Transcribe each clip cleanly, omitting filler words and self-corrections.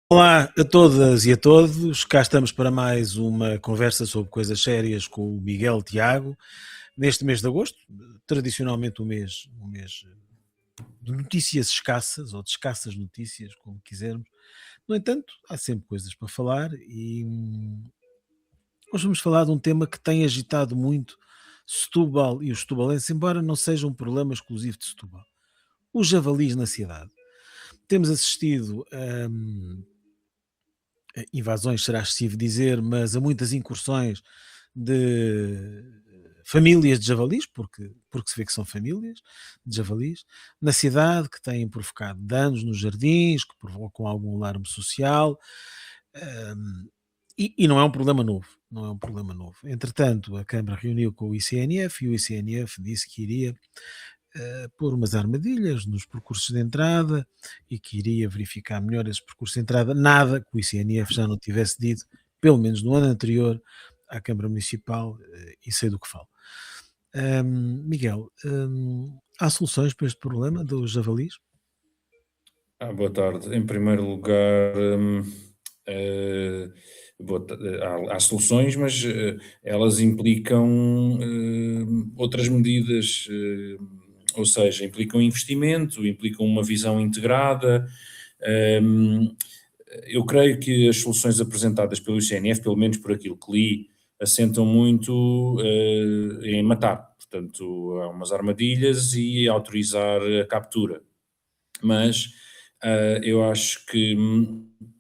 Olá a todas e a todos, cá estamos para mais uma conversa sobre coisas sérias com o Miguel Tiago, neste mês de agosto, tradicionalmente um mês de notícias escassas, ou de escassas notícias, como quisermos. No entanto, há sempre coisas para falar e hoje vamos falar de um tema que tem agitado muito Setúbal e os setubalenses, embora não seja um problema exclusivo de Setúbal. Os javalis na cidade. Temos assistido invasões será excessivo dizer, mas há muitas incursões de famílias de javalis, porque se vê que são famílias de javalis, na cidade, que têm provocado danos nos jardins, que provocam algum alarme social, e não é um problema novo, não é um problema novo. Entretanto, a Câmara reuniu com o ICNF e o ICNF disse que iria pôr umas armadilhas nos percursos de entrada e que iria verificar melhor esses percursos de entrada. Nada que o ICNF já não tivesse dito, pelo menos no ano anterior, à Câmara Municipal, e sei do que falo. Miguel, há soluções para este problema dos javalis? Boa tarde. Em primeiro lugar, eh, há soluções, mas elas implicam outras medidas, ou seja, implicam investimento, implicam uma visão integrada. Hum, eu creio que as soluções apresentadas pelo ICNF, pelo menos por aquilo que li, assentam muito em matar. Portanto, há umas armadilhas e autorizar a captura. Mas eu acho que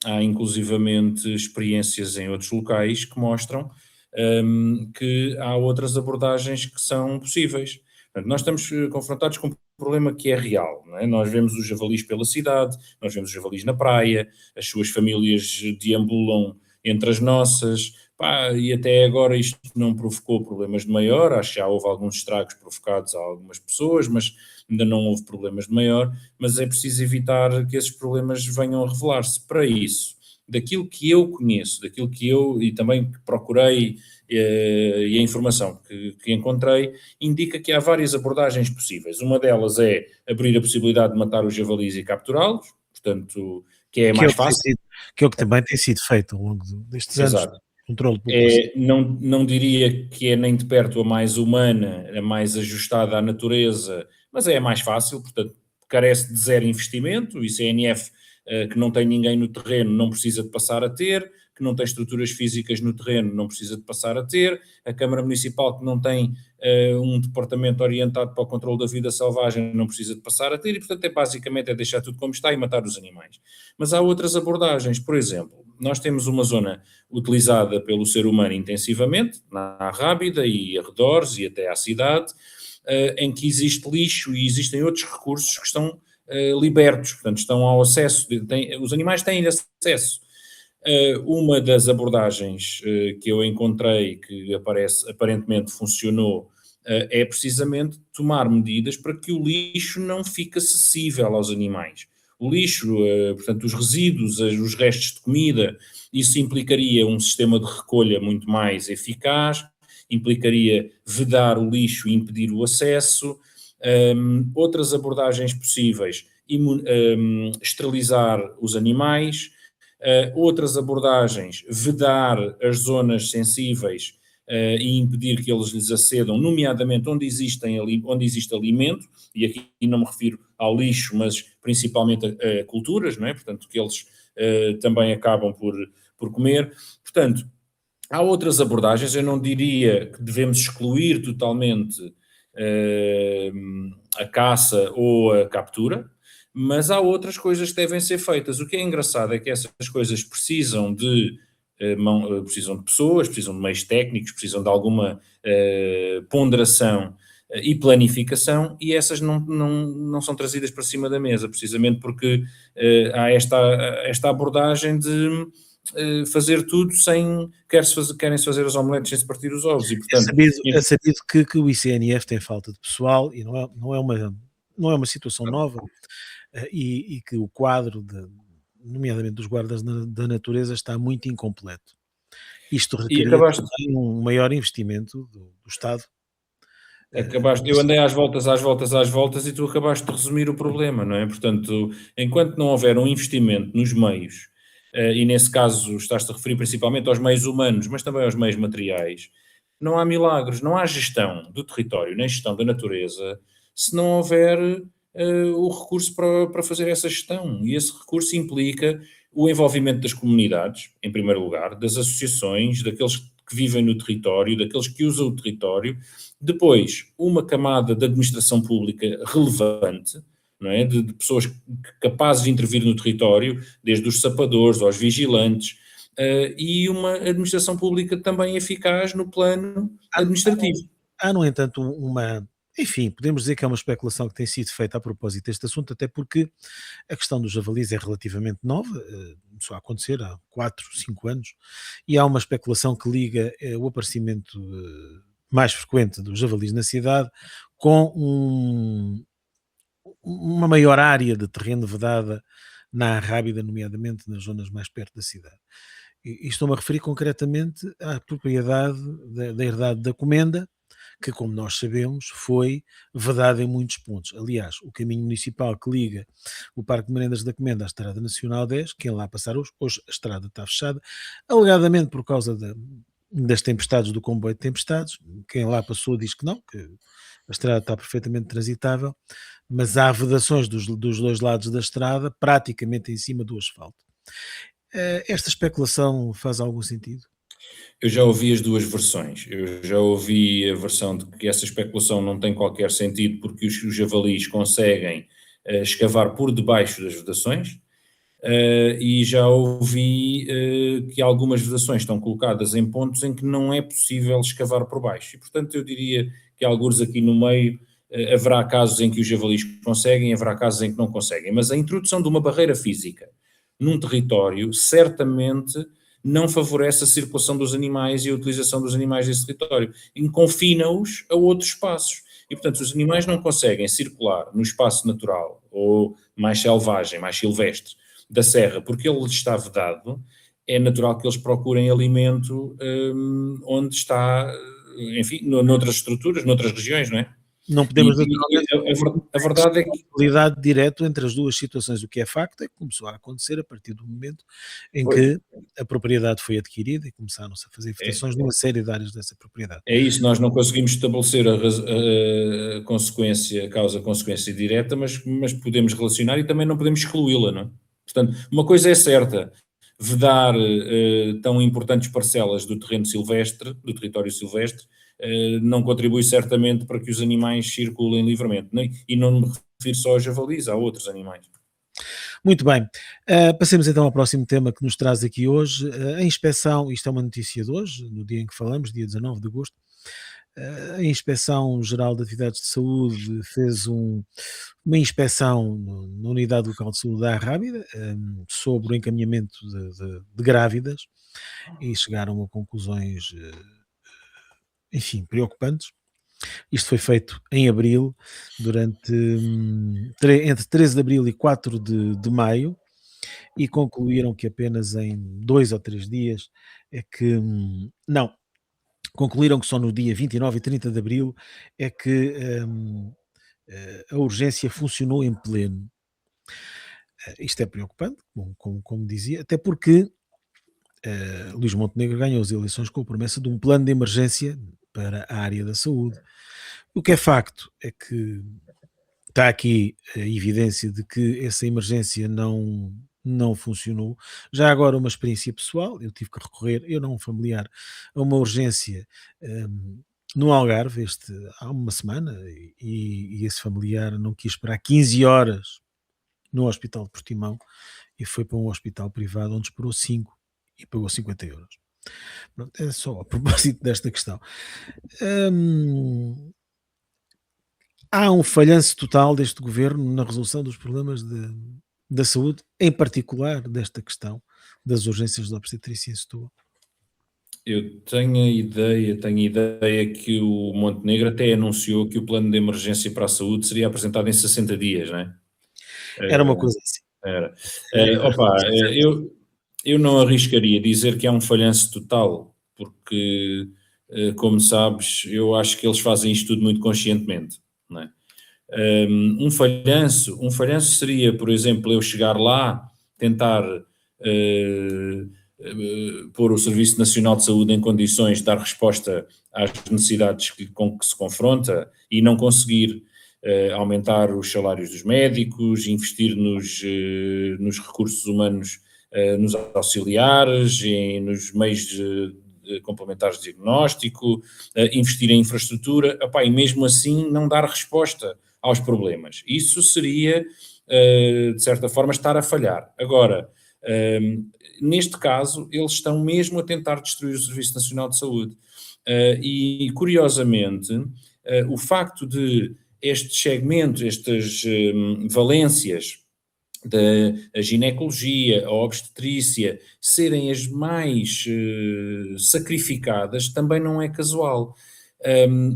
há inclusivamente experiências em outros locais que mostram que há outras abordagens que são possíveis. Portanto, nós estamos confrontados com um problema que é real, não é? Nós vemos os javalis pela cidade, nós vemos os javalis na praia, as suas famílias deambulam entre as nossas, pá, e até agora isto não provocou problemas de maior, acho que já houve alguns estragos provocados a algumas pessoas, mas ainda não houve problemas de maior, mas é preciso evitar que esses problemas venham a revelar-se. Para isso, daquilo que eu conheço, daquilo que eu e também que procurei e a informação que encontrei, indica que há várias abordagens possíveis. Uma delas é abrir a possibilidade de matar os javalis e capturá-los, portanto, que é Que é mais o que tem fácil. sido, que é o que também tem sido feito ao longo destes anos de Exato. controle de população. Não diria que é nem de perto a mais humana, a mais ajustada à natureza, mas é a mais fácil, portanto, carece de zero investimento. O ICNF, que não tem ninguém no terreno, não precisa de passar a ter, que não tem estruturas físicas no terreno, não precisa de passar a ter, a Câmara Municipal, que não tem um departamento orientado para o controle da vida selvagem, não precisa de passar a ter, e portanto basicamente é deixar tudo como está e matar os animais. Mas há outras abordagens, por exemplo, nós temos uma zona utilizada pelo ser humano intensivamente, na Rábida e arredores e até à cidade, em que existe lixo e existem outros recursos que estão libertos, portanto estão ao acesso, os animais têm acesso. Uma das abordagens que eu encontrei que aparentemente funcionou é precisamente tomar medidas para que o lixo não fique acessível aos animais. O lixo, portanto, os resíduos, os restos de comida, isso implicaria um sistema de recolha muito mais eficaz, implicaria vedar o lixo e impedir o acesso. Outras abordagens possíveis, esterilizar os animais. Outras abordagens, vedar as zonas sensíveis e impedir que eles lhes acedam, nomeadamente onde existe alimento, e aqui não me refiro ao lixo, mas principalmente a culturas, não é? Portanto, que eles também acabam por comer. Portanto, há outras abordagens, eu não diria que devemos excluir totalmente a caça ou a captura, mas há outras coisas que devem ser feitas. O que é engraçado é que essas coisas precisam de pessoas, precisam de meios técnicos, precisam de alguma ponderação e planificação, e essas não são trazidas para cima da mesa, precisamente porque há esta abordagem de fazer tudo sem querem-se fazer as omeletes sem se partir os ovos, e É portanto sabido, é sabido que o ICNF tem falta de pessoal e não é uma situação nova, e que o quadro, nomeadamente dos guardas da natureza, está muito incompleto. Isto e requeria acabaste também um maior investimento do Estado. Eu andei às voltas, às voltas, às voltas e tu acabaste de resumir o problema, não é? Portanto, enquanto não houver um investimento nos meios, e nesse caso estás-te a referir principalmente aos meios humanos, mas também aos meios materiais, não há milagres, não há gestão do território, nem gestão da natureza, se não houver o recurso para fazer essa gestão. E esse recurso implica o envolvimento das comunidades, em primeiro lugar, das associações, daqueles que vivem no território, daqueles que usam o território. Depois, uma camada de administração pública relevante, não é? De pessoas capazes de intervir no território, desde os sapadores aos vigilantes, e uma administração pública também eficaz no plano administrativo. Há, no entanto, enfim, podemos dizer que é uma especulação que tem sido feita a propósito deste assunto, até porque a questão dos javalis é relativamente nova, começou a acontecer há 4, 5 anos, e há uma especulação que liga o aparecimento mais frequente dos javalis na cidade com uma maior área de terreno vedada na Arrábida, nomeadamente nas zonas mais perto da cidade. E estou-me a referir concretamente à propriedade da herdade da Comenda, que, como nós sabemos, foi vedada em muitos pontos. Aliás, o caminho municipal que liga o Parque de Merendas da Comenda à Estrada Nacional 10, quem lá passar hoje a estrada está fechada, alegadamente por causa das tempestades, do comboio de tempestades. Quem lá passou diz que não, que a estrada está perfeitamente transitável, mas há vedações dos dois lados da estrada, praticamente em cima do asfalto. Esta especulação faz algum sentido? Eu já ouvi as duas versões. Eu já ouvi a versão de que essa especulação não tem qualquer sentido porque os javalis conseguem escavar por debaixo das vedações, e já ouvi que algumas vedações estão colocadas em pontos em que não é possível escavar por baixo. E, portanto, eu diria que algures aqui no meio haverá casos em que os javalis conseguem, haverá casos em que não conseguem. Mas a introdução de uma barreira física num território certamente não favorece a circulação dos animais e a utilização dos animais desse território, e confina-os a outros espaços. E, portanto, os animais não conseguem circular no espaço natural ou mais selvagem, mais silvestre da serra, porque ele está vedado, é natural que eles procurem alimento onde está, enfim, noutras estruturas, noutras regiões, não é? Não podemos naturalmente A verdade é que realidade direto entre as duas situações. O que é facto é que começou a acontecer a partir do momento em pois, que a propriedade foi adquirida e começaram-se a fazer votações numa série de áreas dessa propriedade. é isso, nós não conseguimos estabelecer a consequência, a causa-consequência direta, mas podemos relacionar e também não podemos excluí-la, não é? Portanto, uma coisa é certa, vedar tão importantes parcelas do terreno silvestre, do território silvestre, não contribui certamente para que os animais circulem livremente, e não me refiro só aos javalis, há outros animais. Muito bem, passemos então ao próximo tema que nos traz aqui hoje. A inspeção, isto é uma notícia de hoje, no dia em que falamos, dia 19 de agosto. A Inspeção-Geral de Atividades de Saúde fez uma inspeção na Unidade Local de Saúde da Arrábida sobre o encaminhamento de grávidas e chegaram a conclusões, enfim, preocupantes. Isto foi feito em abril, entre 13 de abril e 4 de maio, e concluíram que apenas em 2 ou 3 dias é que. Não, concluíram que só no dia 29 e 30 de abril é que a urgência funcionou em pleno. Isto é preocupante, como dizia, até porque Luís Montenegro ganhou as eleições com a promessa de um plano de emergência para a área da saúde. O que é facto é que está aqui a evidência de que essa emergência não funcionou. Já agora uma experiência pessoal, eu tive que recorrer, eu não um familiar, a uma urgência no Algarve há uma semana e esse familiar não quis esperar 15 horas no Hospital de Portimão e foi para um hospital privado onde esperou 5 e pagou 50 euros. Pronto, é só a propósito desta questão. Há um falhanço total deste governo na resolução dos problemas da saúde, em particular desta questão das urgências de obstetrícia em Setúbal. Eu tenho a ideia que o Montenegro até anunciou que o plano de emergência para a saúde seria apresentado em 60 dias, não é? Era uma coisa assim. Era. Eu não arriscaria dizer que há um falhanço total, porque, como sabes, eu acho que eles fazem isto tudo muito conscientemente, não é? Um falhanço seria, por exemplo, eu chegar lá, tentar pôr o Serviço Nacional de Saúde em condições de dar resposta às necessidades com que se confronta e não conseguir aumentar os salários dos médicos, investir nos recursos humanos, nos auxiliares, nos meios complementares de diagnóstico, investir em infraestrutura, e mesmo assim não dar resposta aos problemas. Isso seria, de certa forma, estar a falhar. Agora, neste caso, eles estão mesmo a tentar destruir o Serviço Nacional de Saúde. E, curiosamente, o facto de estes segmentos, estas valências da ginecologia, a obstetrícia, serem as mais sacrificadas, também não é casual.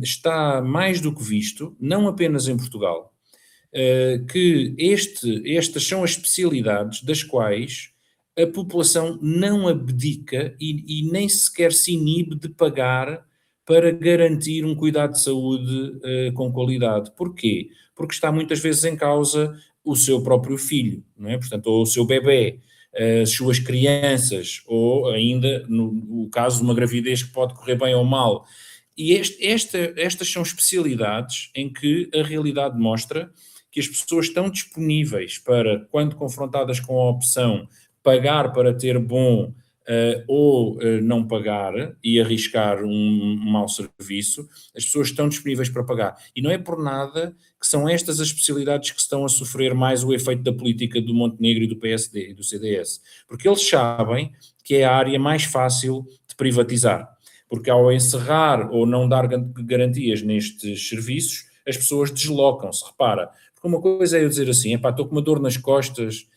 Está mais do que visto, não apenas em Portugal, que estas são as especialidades das quais a população não abdica e nem sequer se inibe de pagar para garantir um cuidado de saúde com qualidade. Porquê? Porque está muitas vezes em causa o seu próprio filho, não é? Portanto, ou o seu bebê, as suas crianças, ou ainda no caso de uma gravidez que pode correr bem ou mal. E estas são especialidades em que a realidade mostra que as pessoas estão disponíveis para, quando confrontadas com a opção pagar para ter bom ou não pagar e arriscar um mau serviço, as pessoas estão disponíveis para pagar. E não é por nada que são estas as especialidades que estão a sofrer mais o efeito da política do Montenegro e do PSD e do CDS. Porque eles sabem que é a área mais fácil de privatizar. Porque ao encerrar ou não dar garantias nestes serviços, as pessoas deslocam-se. Repara, porque uma coisa é eu dizer assim, estou com uma dor nas costas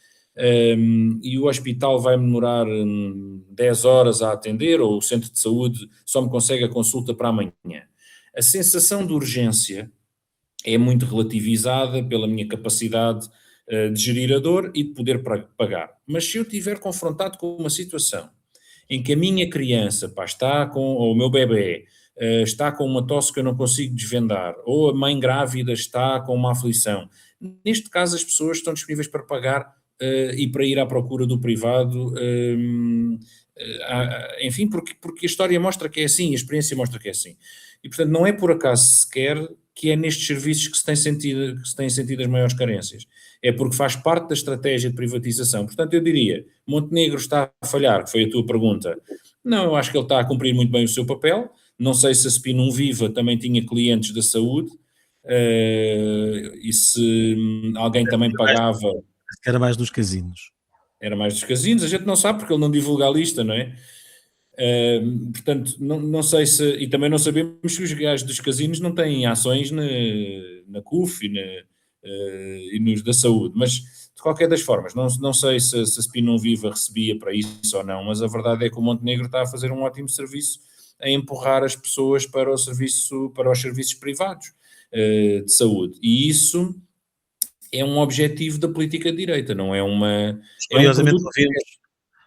e o hospital vai-me demorar 10 horas a atender, ou o centro de saúde só me consegue a consulta para amanhã. A sensação de urgência é muito relativizada pela minha capacidade de gerir a dor e de poder pagar. Mas se eu estiver confrontado com uma situação em que a minha criança está ou o meu bebê está com uma tosse que eu não consigo desvendar, ou a mãe grávida está com uma aflição, neste caso as pessoas estão disponíveis para pagar e para ir à procura do privado, enfim, porque a história mostra que é assim, a experiência mostra que é assim. E, portanto, não é por acaso sequer que é nestes serviços que se têm sentido as maiores carências. É porque faz parte da estratégia de privatização. Portanto, eu diria, Montenegro está a falhar, que foi a tua pergunta. Não, eu acho que ele está a cumprir muito bem o seu papel. Não sei se a Spinum Viva também tinha clientes da saúde, e se alguém também pagava... Era mais dos casinos. Era mais dos casinos, a gente não sabe porque ele não divulga a lista, não é? Portanto, não sei se... E também não sabemos se os gajos dos casinos não têm ações na CUF e nos da saúde, mas de qualquer das formas, não sei se a Spinum Viva recebia para isso ou não, mas a verdade é que o Montenegro está a fazer um ótimo serviço a empurrar as pessoas para os serviços privados de saúde. E isso é um objetivo da política de direita, não é uma... Curiosamente,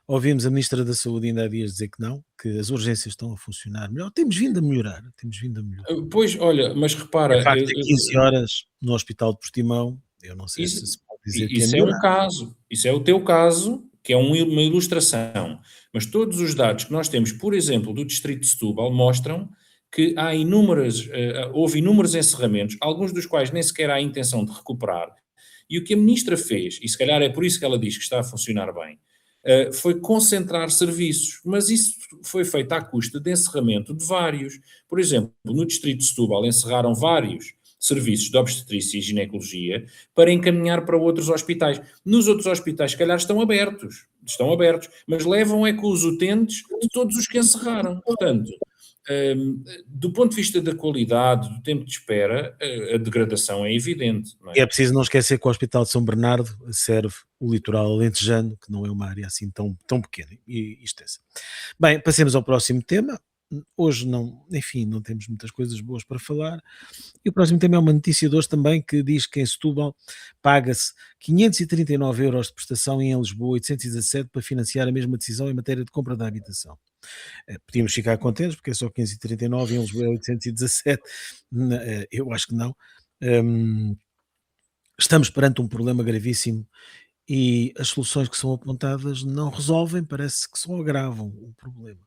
ouvimos a Ministra da Saúde ainda há dias dizer que não, que as urgências estão a funcionar melhor. Temos vindo a melhorar. Pois, olha, mas repara... É facto, 15 horas no Hospital de Portimão, eu não sei se pode dizer que isso é um caso, isso é o teu caso, que é uma ilustração. Mas todos os dados que nós temos, por exemplo, do Distrito de Setúbal, mostram que houve inúmeros encerramentos, alguns dos quais nem sequer há a intenção de recuperar. E o que a Ministra fez, e se calhar é por isso que ela diz que está a funcionar bem, foi concentrar serviços, mas isso foi feito à custa de encerramento de vários. Por exemplo, no Distrito de Setúbal encerraram vários serviços de obstetrícia e ginecologia para encaminhar para outros hospitais. Nos outros hospitais, se calhar, estão abertos, mas levam com os utentes de todos os que encerraram. Portanto, do ponto de vista da qualidade, do tempo de espera, a degradação é evidente. Não é? E é preciso não esquecer que o Hospital de São Bernardo serve o litoral alentejano, que não é uma área assim tão pequena e extensa. Bem, passemos ao próximo tema. Hoje não temos muitas coisas boas para falar. E o próximo tema é uma notícia de hoje também, que diz que em Setúbal paga-se 539 euros de prestação e em Lisboa 817 para financiar a mesma decisão em matéria de compra da habitação. Podíamos ficar contentes porque é só 539 e em Lisboa é 817. Eu acho que não. Estamos perante um problema gravíssimo e as soluções que são apontadas não resolvem, parece que só agravam o problema.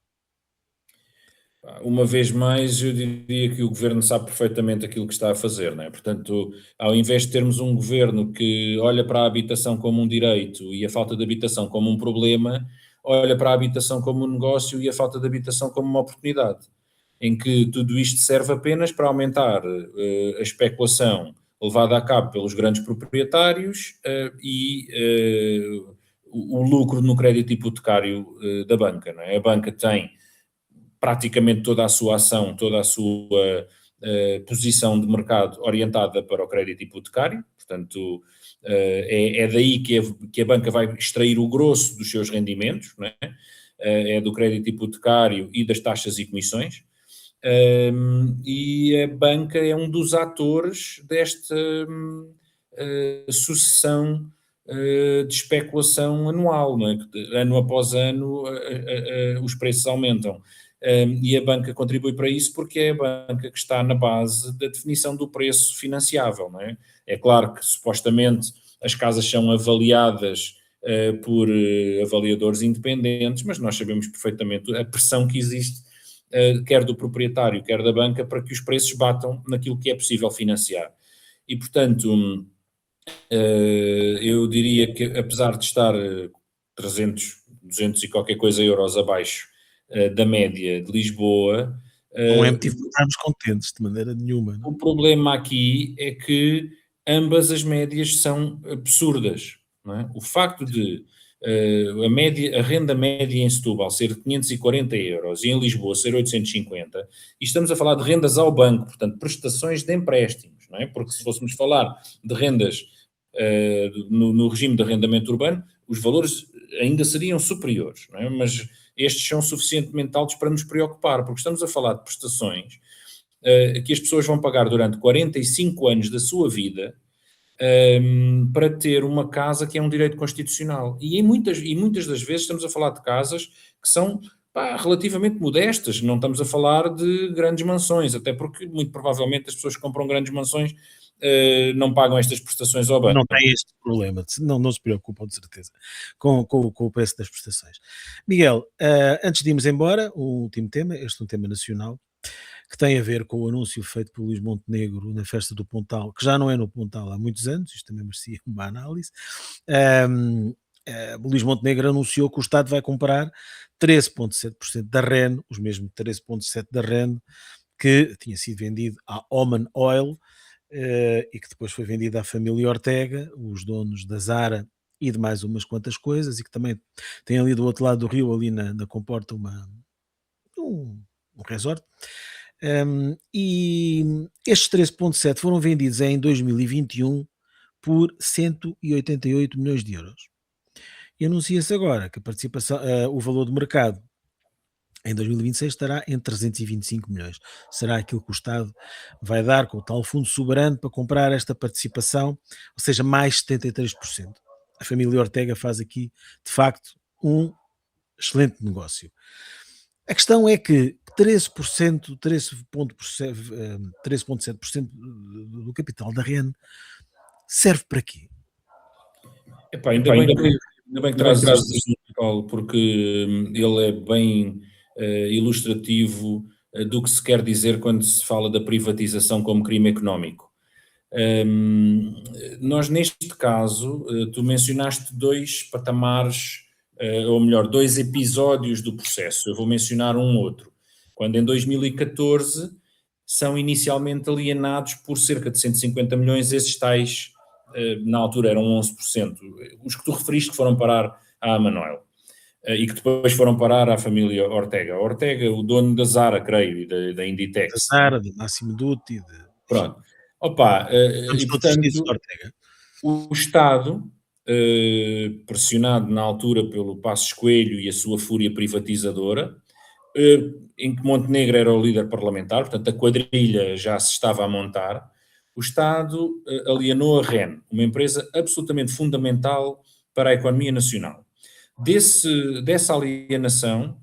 Uma vez mais, eu diria que o governo sabe perfeitamente aquilo que está a fazer, não é? Portanto, ao invés de termos um governo que olha para a habitação como um direito e a falta de habitação como um problema, olha para a habitação como um negócio e a falta de habitação como uma oportunidade, em que tudo isto serve apenas para aumentar a especulação levada a cabo pelos grandes proprietários o lucro no crédito hipotecário da banca, não é? A banca tem praticamente toda a sua ação, toda a sua posição de mercado orientada para o crédito hipotecário, portanto, é daí que a banca vai extrair o grosso dos seus rendimentos, não é? É do crédito hipotecário e das taxas e comissões, e a banca é um dos atores desta sucessão de especulação anual, não é? Ano após ano os preços aumentam. E a banca contribui para isso porque é a banca que está na base da definição do preço financiável, não é? É claro que supostamente as casas são avaliadas por avaliadores independentes, mas nós sabemos perfeitamente a pressão que existe, quer do proprietário, quer da banca, para que os preços batam naquilo que é possível financiar. E, portanto, eu diria que apesar de estar 300, 200 e qualquer coisa euros abaixo da média de Lisboa. Não é motivo para estarmos contentes de maneira nenhuma. Não? O problema aqui é que ambas as médias são absurdas. Não é? O facto de a renda média em Setúbal ser 540 euros e em Lisboa ser 850, e estamos a falar de rendas ao banco, portanto, prestações de empréstimos, não é? Porque se fôssemos falar de rendas no regime de arrendamento urbano, os valores ainda seriam superiores, não é? Mas estes são suficientemente altos para nos preocupar, porque estamos a falar de prestações que as pessoas vão pagar durante 45 anos da sua vida para ter uma casa que é um direito constitucional. E muitas das vezes estamos a falar de casas que são relativamente modestas, não estamos a falar de grandes mansões, até porque muito provavelmente as pessoas que compram grandes mansões não pagam estas prestações ao banco. Não tem este problema, não se preocupam de certeza com o preço das prestações. Miguel, antes de irmos embora, o último tema, este é um tema nacional, que tem a ver com o anúncio feito por Luís Montenegro na festa do Pontal, que já não é no Pontal há muitos anos, isto também merecia uma análise. Luís Montenegro anunciou que o Estado vai comprar 13,7% da REN, os mesmos 13,7% da REN que tinha sido vendido à Oman Oil, e que depois foi vendida à família Ortega, os donos da Zara e de mais umas quantas coisas, e que também tem ali do outro lado do rio, ali na Comporta, um resort. E estes 13,7 foram vendidos em 2021 por 188 milhões de euros. E anuncia-se agora que a participação, o valor de mercado em 2026 estará em 325 milhões. Será aquilo que o Estado vai dar com o tal fundo soberano para comprar esta participação, ou seja, mais 73%. A família Ortega faz aqui, de facto, um excelente negócio. A questão é que 13,7% do capital da REN serve para quê? Ainda bem que trazes este assunto, Paulo, porque ele é bem ilustrativo do que se quer dizer quando se fala da privatização como crime económico. Nós, neste caso, tu mencionaste dois patamares, ou melhor, dois episódios do processo. Eu vou mencionar um outro. Quando em 2014 são inicialmente alienados por cerca de 150 milhões esses tais, na altura eram 11%, os que tu referiste que foram parar à Manuel. E que depois foram parar à família Ortega. Ortega, o dono da Zara, creio, e da Inditex. Da Zara, de Massimo Dutti. Pronto. E portanto, o Estado, pressionado na altura pelo Passos Coelho e a sua fúria privatizadora, em que Montenegro era o líder parlamentar, portanto a quadrilha já se estava a montar, o Estado alienou a REN, uma empresa absolutamente fundamental para a economia nacional. Dessa alienação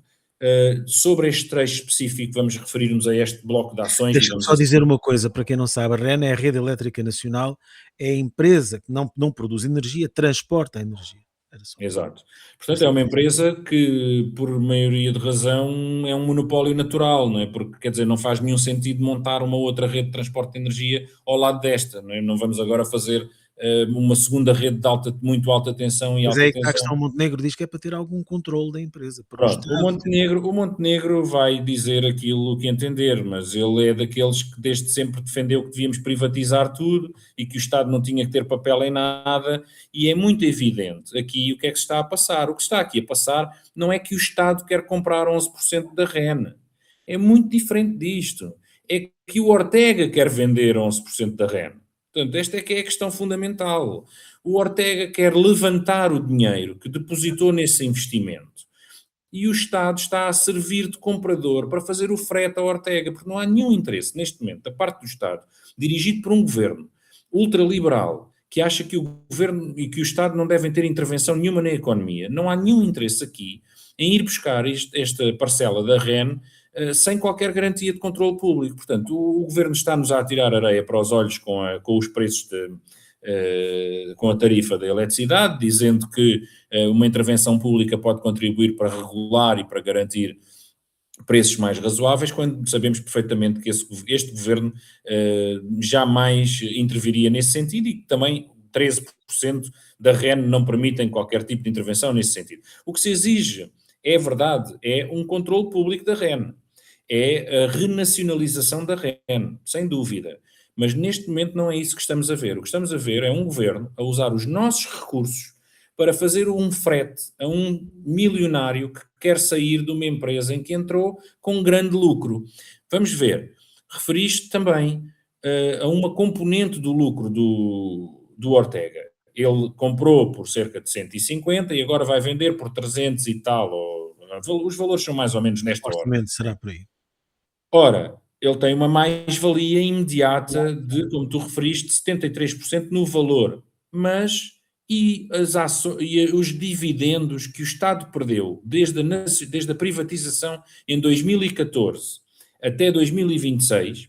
Sobre este trecho específico, vamos referir-nos a este bloco de ações, Deixa-me digamos só assim. dizer uma coisa, para quem não sabe, a REN é a Rede Elétrica Nacional, é a empresa que não produz energia, transporta a energia. Era só Exato. Portanto, é esta uma coisa. empresa que, por maioria de razão, é um monopólio natural, não é? Porque, quer dizer, não faz nenhum sentido montar uma outra rede de transporte de energia ao lado desta, não é? Não vamos agora fazer uma segunda rede de muito alta tensão e Mas é alta aí que está a questão, tensão. o Montenegro diz que é para ter algum controle da empresa, para o Pronto, Estado. O Montenegro vai dizer aquilo que entender, mas ele é daqueles que desde sempre defendeu que devíamos privatizar tudo e que o Estado não tinha que ter papel em nada, e é muito evidente aqui o que é que se está a passar. O que está aqui a passar não é que o Estado quer comprar 11% da REN. É muito diferente disto. É que o Ortega quer vender 11% da REN. Portanto, esta é que é a questão fundamental. O Ortega quer levantar o dinheiro que depositou nesse investimento e o Estado está a servir de comprador para fazer o frete à Ortega, porque não há nenhum interesse neste momento da parte do Estado, dirigido por um governo ultraliberal, que acha que o governo e que o Estado não devem ter intervenção nenhuma na economia. Não há nenhum interesse aqui em ir buscar esta parcela da REN sem qualquer garantia de controle público. Portanto, o governo está-nos a atirar areia para os olhos com os preços com a tarifa da eletricidade, dizendo que uma intervenção pública pode contribuir para regular e para garantir preços mais razoáveis, quando sabemos perfeitamente que este governo jamais interviria nesse sentido e que também 13% da REN não permitem qualquer tipo de intervenção nesse sentido. O que se exige, é verdade, é um controle público da REN, é a renacionalização da REN, sem dúvida. Mas neste momento não é isso que estamos a ver. O que estamos a ver é um governo a usar os nossos recursos para fazer um frete a um milionário que quer sair de uma empresa em que entrou com um grande lucro. Vamos ver. Referiste também a uma componente do lucro do Ortega. Ele comprou por cerca de 150 e agora vai vender por 300 e tal. Os valores são mais ou menos nesta ordem. Supostamente será por aí. Ora, ele tem uma mais-valia imediata de, como tu referiste, 73% no valor, mas e os dividendos que o Estado perdeu desde a privatização em 2014 até 2026,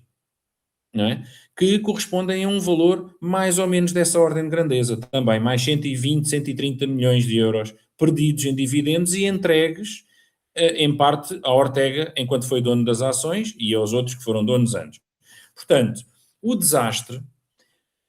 não é? Que correspondem a um valor mais ou menos dessa ordem de grandeza, também mais 120, 130 milhões de euros perdidos em dividendos e entregues em parte à Ortega, enquanto foi dono das ações, e aos outros que foram donos antes. Portanto, o desastre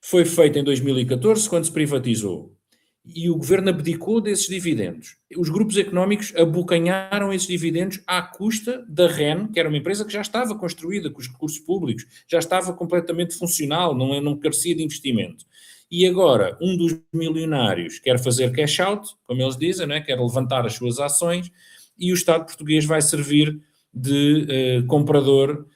foi feito em 2014, quando se privatizou, e o governo abdicou desses dividendos. Os grupos económicos abocanharam esses dividendos à custa da REN, que era uma empresa que já estava construída com os recursos públicos, já estava completamente funcional, não carecia de investimento. E agora, um dos milionários quer fazer cash out, como eles dizem, não é? Quer levantar as suas ações, e o Estado português vai servir de comprador,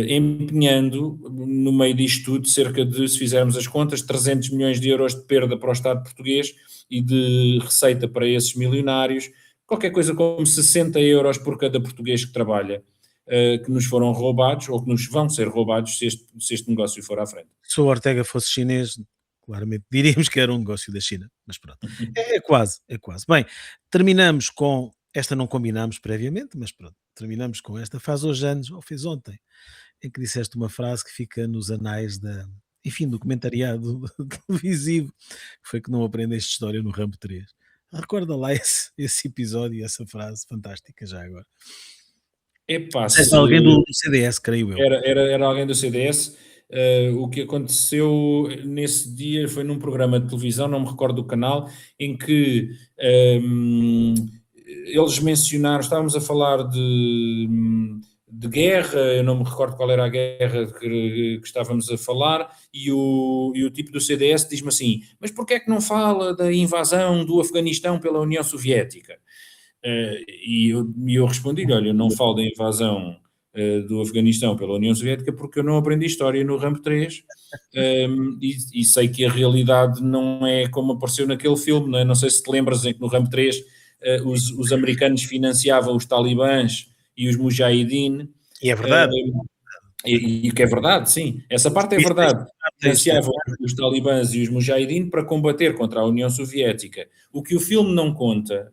empenhando no meio disto tudo cerca de, se fizermos as contas, 300 milhões de euros de perda para o Estado português e de receita para esses milionários, qualquer coisa como 60 euros por cada português que trabalha, que nos foram roubados ou que nos vão ser roubados se este negócio for à frente. Se o Ortega fosse chinês, claramente diríamos que era um negócio da China, mas pronto. É quase, é quase. Bem, terminamos com esta, não combinámos previamente, mas pronto, terminamos com esta. Faz hoje anos, ou fez ontem, em que disseste uma frase que fica nos anais enfim, do comentariado televisivo, que foi que não aprendeste história no Rambo 3. Recorda lá esse episódio e essa frase fantástica já agora. Epá, Disseste a alguém do CDS, creio eu. Era alguém do CDS. O que aconteceu nesse dia foi num programa de televisão, não me recordo do canal, em que eles mencionaram, estávamos a falar de guerra, eu não me recordo qual era a guerra que estávamos a falar, e o tipo do CDS diz-me assim, mas porquê é que não fala da invasão do Afeganistão pela União Soviética? E eu respondi-lhe, olha, eu não falo da invasão do Afeganistão pela União Soviética porque eu não aprendi História no Rambo 3 e sei que a realidade não é como apareceu naquele filme, não é? Não sei se te lembras em que no Rambo 3 os americanos financiavam os talibãs e os mujahideen. E é verdade. E que é verdade, sim. Essa parte é verdade. financiavam os talibãs e os mujahideen para combater contra a União Soviética. O que o filme não conta,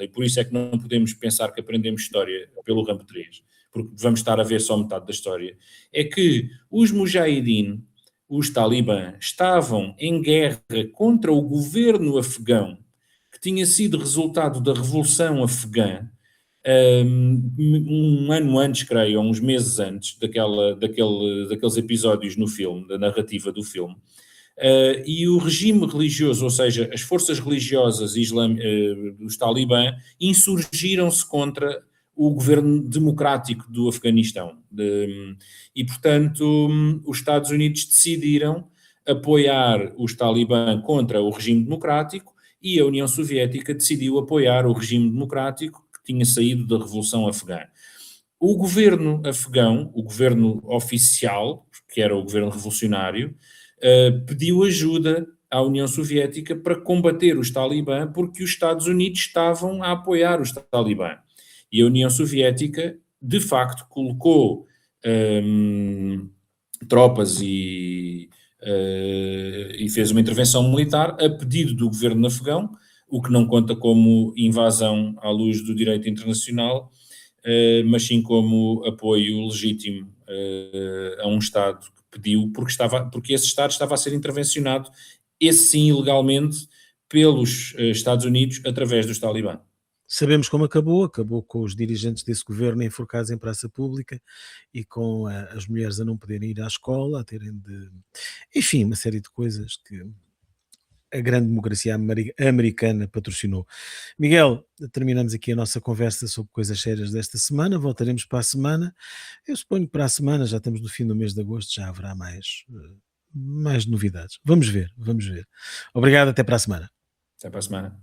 e por isso é que não podemos pensar que aprendemos história pelo Rambo 3, porque vamos estar a ver só metade da história, é que os mujahideen, os talibãs, estavam em guerra contra o governo afegão, que tinha sido resultado da Revolução Afegã, um ano antes, creio, ou uns meses antes daqueles episódios no filme, da narrativa do filme. E o regime religioso, ou seja, as forças religiosas dos talibã, insurgiram-se contra o governo democrático do Afeganistão. E, portanto, os Estados Unidos decidiram apoiar os talibã contra o regime democrático e a União Soviética decidiu apoiar o regime democrático que tinha saído da Revolução Afegã. O governo afegão, o governo oficial, que era o governo revolucionário, pediu ajuda à União Soviética para combater os talibã, porque os Estados Unidos estavam a apoiar os talibã. E a União Soviética, de facto, colocou tropas e fez uma intervenção militar a pedido do governo afegão, o que não conta como invasão à luz do direito internacional, mas sim como apoio legítimo a um Estado que pediu, porque esse Estado estava a ser intervencionado, esse sim ilegalmente, pelos Estados Unidos através dos talibã. Sabemos como acabou com os dirigentes desse governo enforcados em praça pública e com as mulheres a não poderem ir à escola, a terem de... Enfim, uma série de coisas que a grande democracia americana patrocinou. Miguel, terminamos aqui a nossa conversa sobre coisas sérias desta semana, voltaremos para a semana. Eu suponho que para a semana, já estamos no fim do mês de agosto, já haverá mais novidades. Vamos ver, vamos ver. Obrigado, até para a semana. Até para a semana.